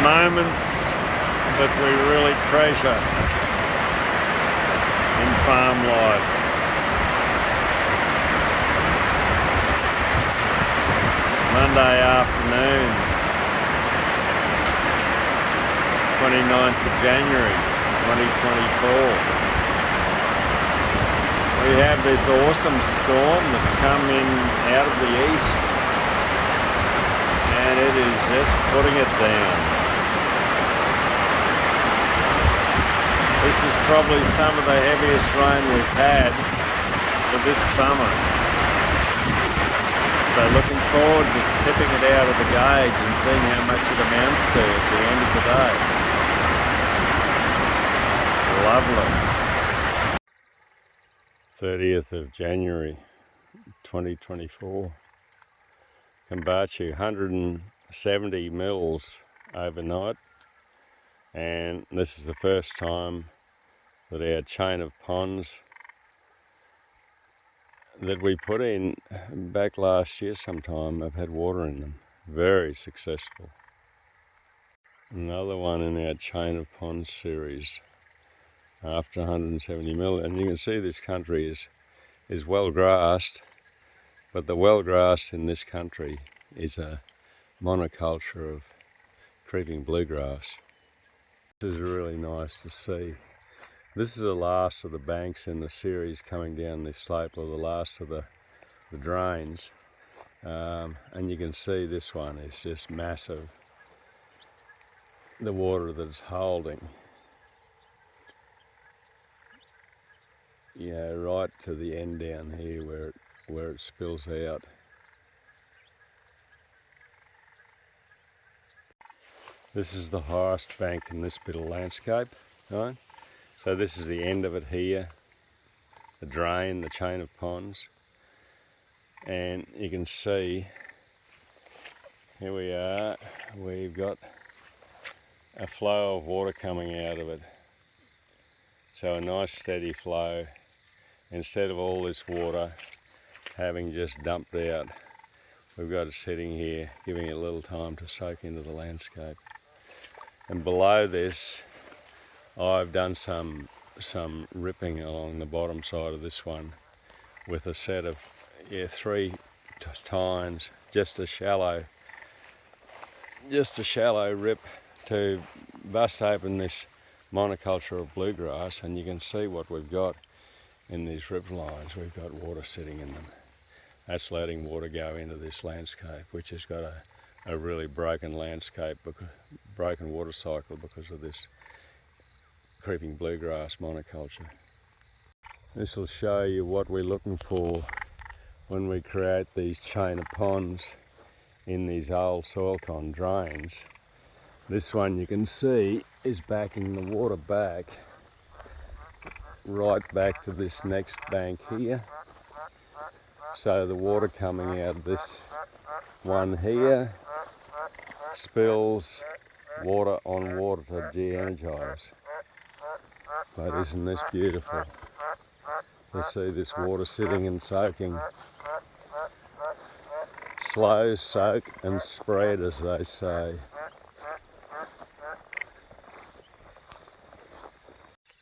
moments that we really treasure in farm life. Monday afternoon, 29th of January 2024. We have this awesome storm that's come in out of the east, and it is just putting it down. This is probably some of the heaviest rain we've had for this summer. So looking forward to tipping it out of the gauge and seeing how much it amounts to at the end of the day. Lovely. 30th of January 2024. Kumbartcho, 170 mils overnight, and this is the first time that our chain of ponds that we put in back last year sometime have had water in them. Very successful. Another one in our chain of ponds series after 170 mil, and you can see this country is well grassed, but the well grassed in this country is a monoculture of creeping bluegrass. This is really nice to see. This is the last of the banks in the series coming down this slope, or the last of the drains, and you can see this one is just massive, the water that it's holding, right to the end down here where it spills out. This is the highest bank in this bit of landscape, right? So this is the end of it here, the drain, the chain of ponds, and you can see here we are, we've got a flow of water coming out of it. So a nice steady flow, instead of all this water having just dumped out. We've got it sitting here, giving it a little time to soak into the landscape. And below this, I've done some ripping along the bottom side of this one with a set of 3 tines, just a shallow rip to bust open this monoculture of bluegrass, and you can see what we've got in these rip lines. We've got water sitting in them. That's letting water go into this landscape, which has got a really broken landscape, broken water cycle because of this creeping bluegrass monoculture. This will show you what we're looking for when we create these chain of ponds in these old soil con drains. This one you can see is backing the water back, right back to this next bank here. So the water coming out of this one here spills water on water to de-energise. But isn't this beautiful to see this water sitting and soaking? Slow soak and spread, as they say.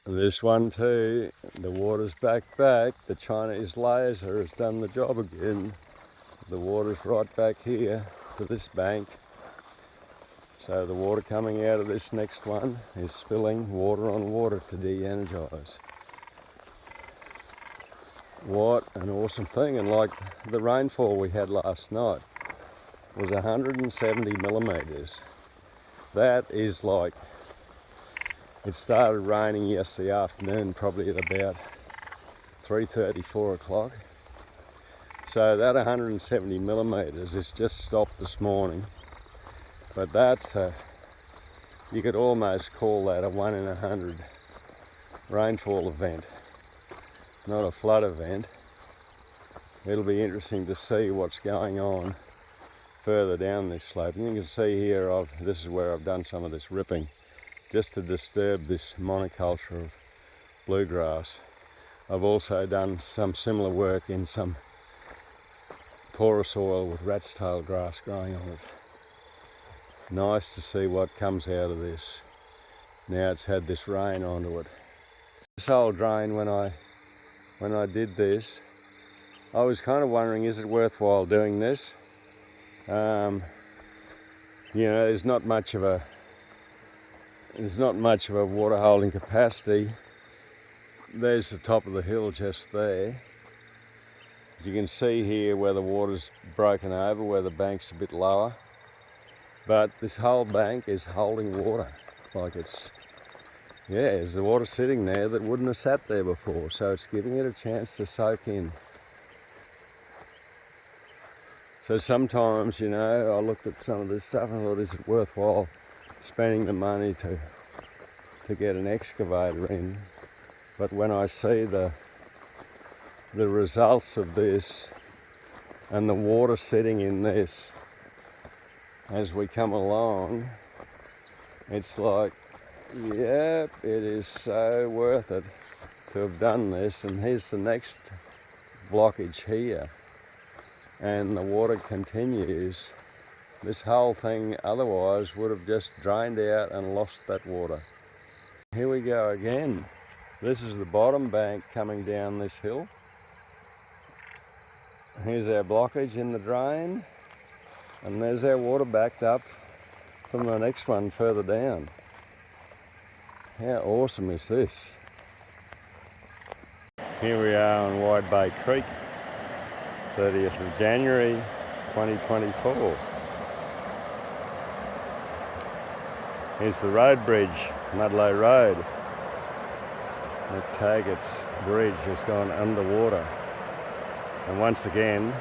This one too, the water's back. The Chinese laser has done the job again. The water's right back here to this bank. So the water coming out of this next one is spilling water on water to de-energise. What an awesome thing. And like the rainfall we had last night was 170 millimetres. That is like, it started raining yesterday afternoon, probably at about 3:30, 4 o'clock. So that 170 millimetres has just stopped this morning. But that's you could almost call that a 1 in 100 rainfall event, not a flood event. It'll be interesting to see what's going on further down this slope. And you can see here, this is where I've done some of this ripping, just to disturb this monoculture of bluegrass. I've also done some similar work in some poorer soil with rat's tail grass growing on it. nice to see what comes out of this. Now it's had this rain onto it. This old drain, when I did this, I was kind of wondering, is it worthwhile doing this? You know, there's not much of a water holding capacity. There's the top of the hill just there. You can see here where the water's broken over, where the bank's a bit lower. But this whole bank is holding water. Like there's the water sitting there that wouldn't have sat there before. So it's giving it a chance to soak in. So sometimes, you know, I looked at some of this stuff and I thought, is it worthwhile spending the money to get an excavator in? But when I see the results of this and the water sitting in this as we come along, it's like, yep, it is so worth it to have done this. And here's the next blockage here, and the water continues. This whole thing otherwise would have just drained out and lost that water. Here we go again. This is the bottom bank coming down this hill. Here's our blockage in the drain, and there's our water backed up from the next one further down. How awesome is this? Here we are on Wide Bay Creek, 30th of January 2024. Here's the road bridge, Mudlow Road. McTaggart's bridge has gone underwater. And once again,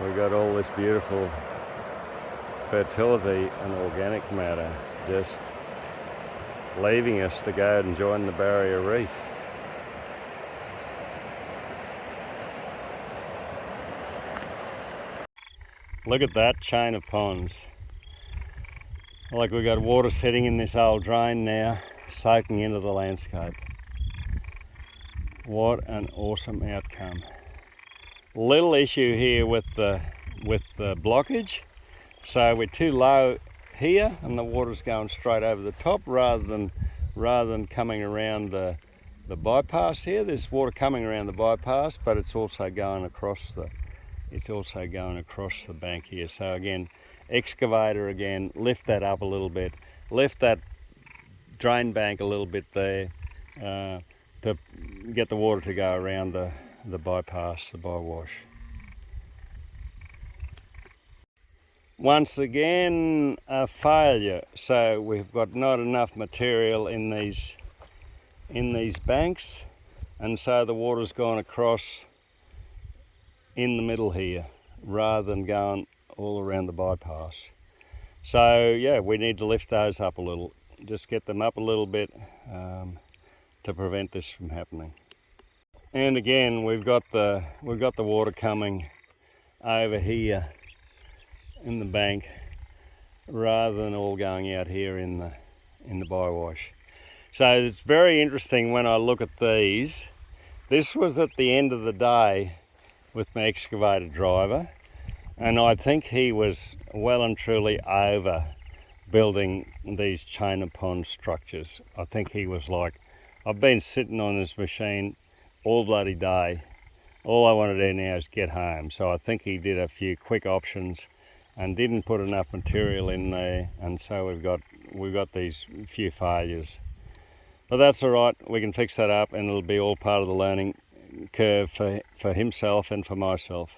we've got all this beautiful fertility and organic matter just leaving us to go and join the barrier reef. Look at that chain of ponds. Like we've got water sitting in this old drain now, soaking into the landscape. What an awesome outcome. Little issue here with the blockage. So we're too low here and the water's going straight over the top rather than coming around the bypass here. There's water coming around the bypass, but it's also going across the bank here. So again, excavator again, lift that up a little bit, lift that drain bank a little bit there to get the water to go around the bypass, the bywash. Once again, a failure. So we've got not enough material in these banks, and so the water's gone across in the middle here rather than going all around the bypass. So yeah, we need to lift those up a little, just get them up a little bit to prevent this from happening. And again, we've got the water coming over here in the bank rather than all going out here in the bywash. So it's very interesting when I look at these. This was at the end of the day with my excavator driver, and I think he was well and truly over building these chain of pond structures. I think he was like, I've been sitting on this machine all bloody day. All I want to do now is get home. So I think he did a few quick options and didn't put enough material in there, and so we've got these few failures. But that's all right, we can fix that up and it'll be all part of the learning curve for himself and for myself.